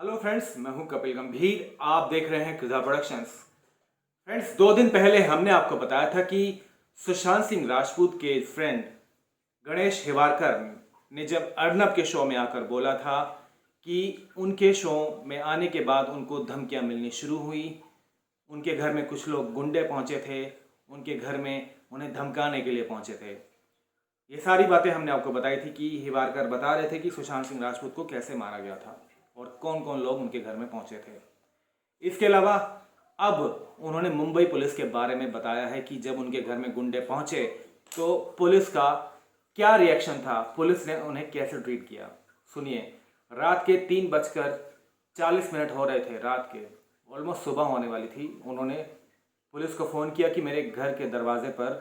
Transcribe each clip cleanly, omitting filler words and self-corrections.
Hello friends, मैं हूं कपिल गंभीर। आप देख रहे हैं कृधा प्रोडक्शंस। फ्रेंड्स, 2 दिन पहले हमने आपको बताया था कि सुशांत सिंह राजपूत के फ्रेंड गणेश हिवारकर ने जब अर्नब के शो में आकर बोला था कि उनके शो में आने के बाद उनको धमकियां मिलनी शुरू हुई। उनके घर में कुछ लोग गुंडे पहुंचे थे, उनके घर में उन्हें धमकाने के लिए पहुंचे थे। ये सारी बातें हमने आपको बताई थी कि हिवारकर बता रहे थे कि सुशांत सिंह राजपूत को कैसे मारा गया था और कौन कौन लोग उनके घर में पहुंचे थे। इसके अलावा अब उन्होंने मुंबई पुलिस के बारे में बताया है कि जब उनके घर में गुंडे पहुंचे तो पुलिस का क्या रिएक्शन था, पुलिस ने उन्हें कैसे ट्रीट किया। सुनिए, रात के 3:40 हो रहे थे, रात के ऑलमोस्ट सुबह होने वाली थी। उन्होंने पुलिस को फ़ोन किया कि मेरे घर के दरवाजे पर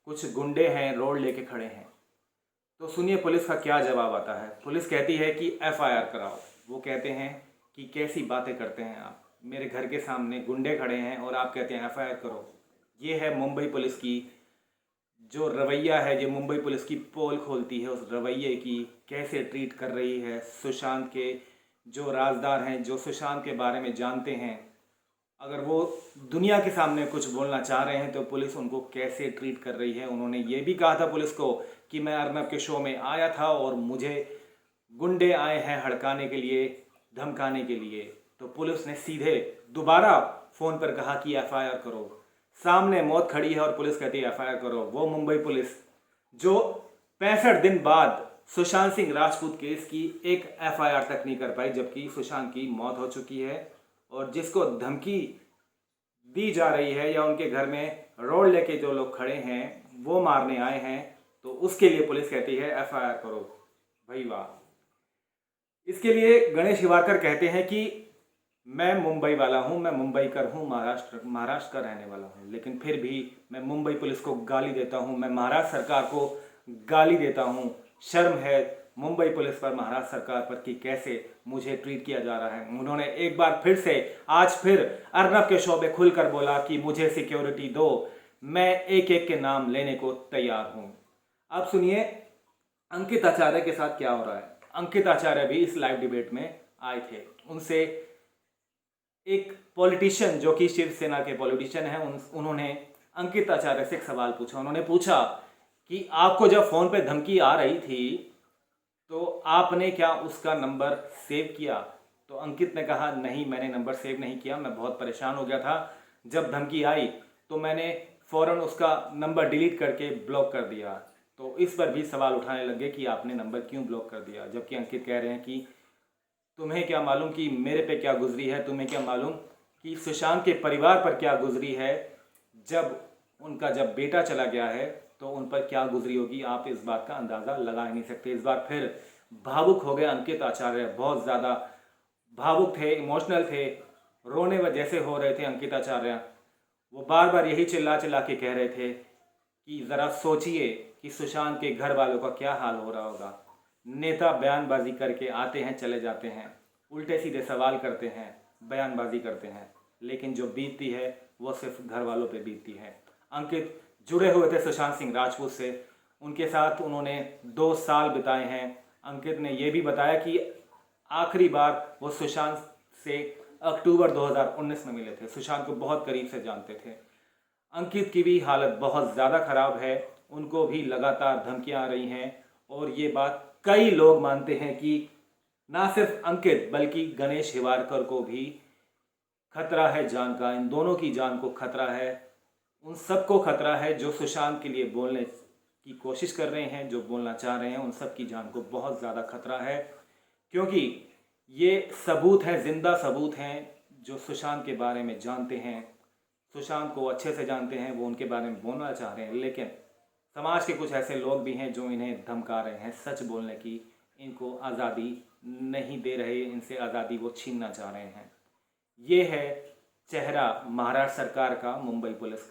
कुछ गुंडे हैं, रोड लेके खड़े हैं। तो सुनिए पुलिस का क्या जवाब आता है। पुलिस कहती है कि FIR कराओ। वो कहते हैं कि कैसी बातें करते हैं आप, मेरे घर के सामने गुंडे खड़े हैं और आप कहते हैं FIR करो। ये है मुंबई पुलिस की जो रवैया है, जो मुंबई पुलिस की पोल खोलती है उस रवैये की, कैसे ट्रीट कर रही है सुशांत के जो राजदार हैं, जो सुशांत के बारे में जानते हैं। अगर वो दुनिया के सामने कुछ बोलना चाह रहे हैं तो पुलिस उनको कैसे ट्रीट कर रही है। उन्होंने ये भी कहा था पुलिस को कि मैं अर्नब के शो में आया था और मुझे गुंडे आए हैं हड़काने के लिए, धमकाने के लिए। तो पुलिस ने सीधे दोबारा फ़ोन पर कहा कि FIR करो। सामने मौत खड़ी है और पुलिस कहती है FIR करो। वो मुंबई पुलिस जो 65 दिन बाद सुशांत सिंह राजपूत केस की एक FIR तक नहीं कर पाई, जबकि सुशांत की मौत हो चुकी है, और जिसको धमकी दी जा रही है या उनके घर में रोड लेके जो लोग खड़े हैं वो मारने आए हैं, तो उसके लिए पुलिस कहती है FIR करो। भाई वाह। इसके लिए गणेश हिवारकर कहते हैं कि मैं मुंबई वाला हूं, मैं मुंबईकर हूं, महाराष्ट्र का रहने वाला हूं, लेकिन फिर भी मैं मुंबई पुलिस को गाली देता हूं, मैं महाराष्ट्र सरकार को गाली देता हूं। शर्म है मुंबई पुलिस पर, महाराष्ट्र सरकार पर कि कैसे मुझे ट्रीट किया जा रहा है। उन्होंने एक बार फिर से आज फिर अर्नब के शो में खुलकर बोला कि मुझे सिक्योरिटी दो, मैं एक एक के नाम लेने को तैयार हूं। अब सुनिए अंकित आचार्य के साथ क्या हो रहा है। अंकित आचार्य भी इस लाइव डिबेट में आए थे। उनसे एक पॉलिटिशियन जो कि शिवसेना के पॉलिटिशियन हैं, उन्होंने अंकित आचार्य से एक सवाल पूछा। उन्होंने पूछा कि आपको जब फ़ोन पे धमकी आ रही थी तो आपने क्या उसका नंबर सेव किया। तो अंकित ने कहा नहीं, मैंने नंबर सेव नहीं किया, मैं बहुत परेशान हो गया था। जब धमकी आई तो मैंने फ़ौरन उसका नंबर डिलीट करके ब्लॉक कर दिया। तो इस पर भी सवाल उठाने लगे कि आपने नंबर क्यों ब्लॉक कर दिया, जबकि अंकित कह रहे हैं कि तुम्हें क्या मालूम कि मेरे पे क्या गुजरी है, तुम्हें क्या मालूम कि सुशांत के परिवार पर क्या गुजरी है। जब बेटा चला गया है तो उन पर क्या गुजरी होगी, आप इस बात का अंदाज़ा लगा ही नहीं सकते। इस बार फिर भावुक हो गए अंकित आचार्य, बहुत ज़्यादा भावुक थे, इमोशनल थे, रोने व जैसे हो रहे थे अंकित आचार्य। वो बार बार यही चिल्ला चिल्ला के कह रहे थे कि ज़रा सोचिए कि सुशांत के घर वालों का क्या हाल हो रहा होगा। नेता बयानबाजी करके आते हैं, चले जाते हैं, उल्टे सीधे सवाल करते हैं, बयानबाजी करते हैं, लेकिन जो बीतती है वो सिर्फ घर वालों पे बीतती है। अंकित जुड़े हुए थे सुशांत सिंह राजपूत से, उनके साथ उन्होंने 2 साल बिताए हैं। अंकित ने यह भी बताया कि आखिरी बार वो सुशांत से अक्टूबर 2019 में मिले थे। सुशांत को बहुत करीब से जानते थे। अंकित की भी हालत बहुत ज़्यादा ख़राब है, उनको भी लगातार धमकियाँ आ रही हैं, और ये बात कई लोग मानते हैं कि ना सिर्फ अंकित बल्कि गणेश हिवारकर को भी खतरा है जान का। इन दोनों की जान को खतरा है, उन सबको खतरा है जो सुशांत के लिए बोलने की कोशिश कर रहे हैं, जो बोलना चाह रहे हैं, उन सब की जान को बहुत ज़्यादा खतरा है, क्योंकि ये सबूत हैं, जिंदा सबूत हैं, जो सुशांत के बारे में जानते हैं, सुशांत को अच्छे से जानते हैं, वो उनके बारे में बोलना चाह रहे हैं, लेकिन समाज के कुछ ऐसे लोग भी हैं जो इन्हें धमका रहे हैं सच बोलने की, इनको आज़ादी नहीं दे रहे, इनसे आज़ादी वो छीनना चाह रहे हैं। ये है चेहरा महाराष्ट्र सरकार का, मुंबई पुलिस का।